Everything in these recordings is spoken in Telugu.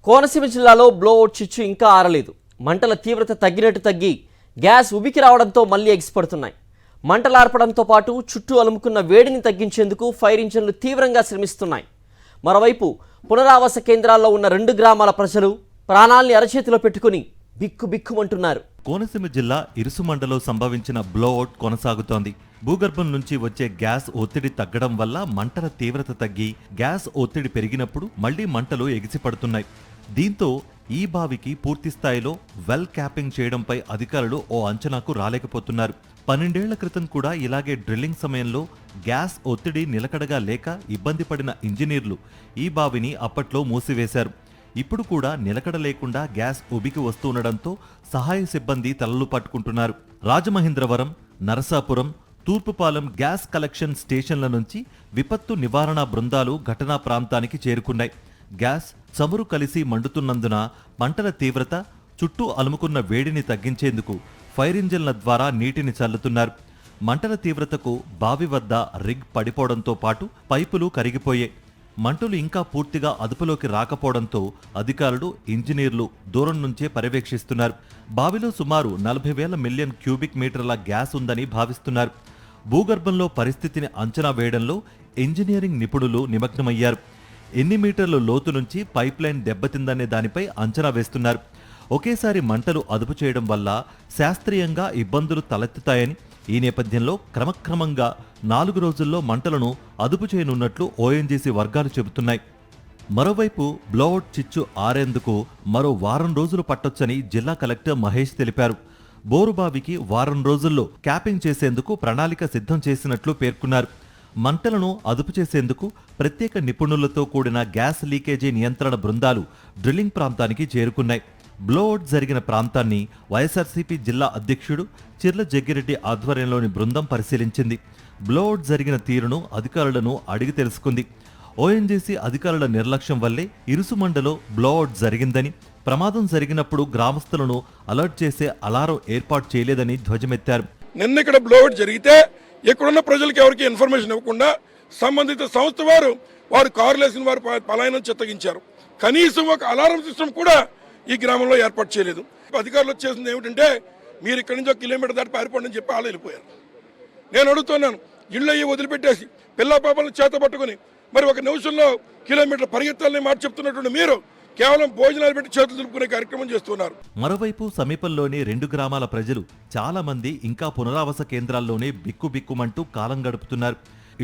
కోనసీమ జిల్లాలో బ్లోఅవుట్ చిచ్చు ఇంకా ఆరలేదు. మంటల తీవ్రత తగ్గినట్టు తగ్గి గ్యాస్ ఉబికి రావడంతో మళ్లీ ఎగిసిపడుతున్నాయి. మంటలార్పడంతో పాటు చుట్టూ అలుముకున్న వేడిని తగ్గించేందుకు ఫైర్ ఇంజన్లు తీవ్రంగా శ్రమిస్తున్నాయి. మరోవైపు పునరావాస కేంద్రాల్లో ఉన్న 2 గ్రామాల ప్రజలు ప్రాణాల్ని అరచేతిలో పెట్టుకుని బిక్కుబిక్కుమంటున్నారు. కోనసీమ జిల్లా ఇరుసుమండలో సంభవించిన బ్లోఅవుట్ కొనసాగుతోంది. భూగర్భం నుంచి వచ్చే గ్యాస్ ఒత్తిడి తగ్గడం వల్ల మంటల తీవ్రత తగ్గి గ్యాస్ ఒత్తిడి పెరిగినప్పుడు మళ్లీ మంటలు ఎగిసిపడుతున్నాయి. దీంతో ఈ బావికి పూర్తిస్థాయిలో వెల్ క్యాపింగ్ చేయడంపై అధికారులు ఓ అంచనాకు రాలేకపోతున్నారు. 12 ఏళ్ల క్రితం కూడా ఇలాగే డ్రిల్లింగ్ సమయంలో గ్యాస్ ఒత్తిడి నిలకడగా లేక ఇబ్బంది పడిన ఇంజనీర్లు ఈ బావిని అప్పట్లో మూసివేశారు. ఇప్పుడు కూడా నిలకడ లేకుండా గ్యాస్ ఉబికి వస్తుండడంతో సహాయ సిబ్బంది తలలు పట్టుకుంటున్నారు. రాజమహేంద్రవరం, నరసాపురం, తూర్పుపాలెం గ్యాస్ కలెక్షన్ స్టేషన్ల నుంచి విపత్తు నివారణ బృందాలు ఘటనా ప్రాంతానికి చేరుకున్నాయి. గ్యాస్ చమురు కలిసి మండుతున్నందున మంటల తీవ్రత, చుట్టూ అలుముకున్న వేడిని తగ్గించేందుకు ఫైర్ ఇంజన్ల ద్వారా నీటిని చల్లుతున్నారు. మంటల తీవ్రతకు బావి వద్ద రిగ్ పడిపోవడంతో పాటు పైపులు కరిగిపోయాయి. మంటలు ఇంకా పూర్తిగా అదుపులోకి రాకపోవడంతో అధికారులు, ఇంజనీర్లు దూరం నుంచే పర్యవేక్షిస్తున్నారు. బావిలో సుమారు 40,000 మిలియన్ క్యూబిక్ మీటర్ల గ్యాస్ ఉందని భావిస్తున్నారు. భూగర్భంలో పరిస్థితిని అంచనా వేయడంలో ఇంజనీరింగ్ నిపుణులు నిమగ్నమయ్యారు. ఎన్ని మీటర్ల లోతు నుంచి పైప్లైన్ దెబ్బతిందనే దానిపై అంచనా వేస్తున్నారు. ఒకేసారి మంటలు అదుపు చేయడం వల్ల శాస్త్రీయంగా ఇబ్బందులు తలెత్తుతాయని, ఈ నేపథ్యంలో క్రమక్రమంగా 4 రోజుల్లో మంటలను అదుపు చేయనున్నట్లు ఓఎన్జీసీ వర్గాలు చెబుతున్నాయి. మరోవైపు బ్లోఅవుట్ చిచ్చు ఆరేందుకు మరో వారం రోజులు పట్టొచ్చని జిల్లా కలెక్టర్ మహేష్ తెలిపారు. బోరుబావికి వారం రోజుల్లో క్యాపింగ్ చేసేందుకు ప్రణాళిక సిద్ధం చేసినట్లు పేర్కొన్నారు. మంటలను అదుపు చేసేందుకు ప్రత్యేక నిపుణులతో కూడిన గ్యాస్ లీకేజీ నియంత్రణ బృందాలు డ్రిల్లింగ్ ప్రాంతానికి చేరుకున్నాయి. బ్లోఅవుట్ జరిగిన ప్రాంతాన్ని వైఎస్ఆర్సీపీ జిల్లా అధ్యక్షుడు చిర్ల జగ్గిరెడ్డి ఆధ్వర్యంలోని బృందం పరిశీలించింది. బ్లోఅవుట్ జరిగిన తీరును అధికారులను అడిగి తెలుసుకుంది. ఓఎన్జీసీ అధికారుల నిర్లక్ష్యం వల్లే ఇరుసుమండలో బ్లోఅవుట్ జరిగిందని, ప్రమాదం జరిగినప్పుడు గ్రామస్తులను అలర్ట్ చేసే అలారం ఏర్పాటు చేయలేదని ధ్వజమెత్తారు. నిన్న ఇక్కడ బ్లోఅవుట్ జరిగితే ఇక్కడున్న ప్రజలకు ఎవరికి ఇన్ఫర్మేషన్ ఇవ్వకుండా సంబంధిత సంస్థ వారు కారులేసిన వారు పలాయనం చిత్తగించారు. కనీసం ఒక అలారం సిస్టమ్ కూడా ఈ గ్రామంలో ఏర్పాటు చేయలేదు. అధికారులు చేసింది ఏమిటంటే, మీరు ఇక్కడి నుంచి 1 కిలోమీటర్ దాటి పారిపోండి అని చెప్పి వాళ్ళు వెళ్ళిపోయారు. నేను అడుగుతున్నాను, ఇళ్ళు అయ్యి వదిలిపెట్టేసి పిల్ల పాపలను చేత పట్టుకుని మరి 1 నిమిషంలో కిలోమీటర్ పరిగెత్తాలని మాట చెప్తున్నటువంటి మీరు కేవలం భోజనాలు పెట్టి చేతులు దులుపుకునే కార్యక్రమం చేస్తున్నారు. మరోవైపు సమీపంలోని 2 గ్రామాల ప్రజలు చాలా మంది ఇంకా పునరావాస కేంద్రాల్లోనే బిక్కుబిక్కుమంటూ కాలం గడుపుతున్నారు.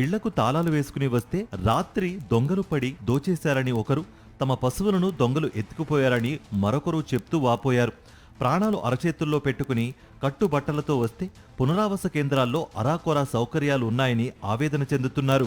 ఇళ్లకు తాళాలు వేసుకుని వస్తే రాత్రి దొంగలు పడి దోచేశారని ఒకరు, తమ పశువులను దొంగలు ఎత్తుకుపోయారని మరొకరు చెప్తూ వాపోయారు. ప్రాణాలు అరచేతుల్లో పెట్టుకుని కట్టుబట్టలతో వస్తే పునరావాస కేంద్రాల్లో అరాకొరా సౌకర్యాలు ఉన్నాయని ఆవేదన చెందుతున్నారు.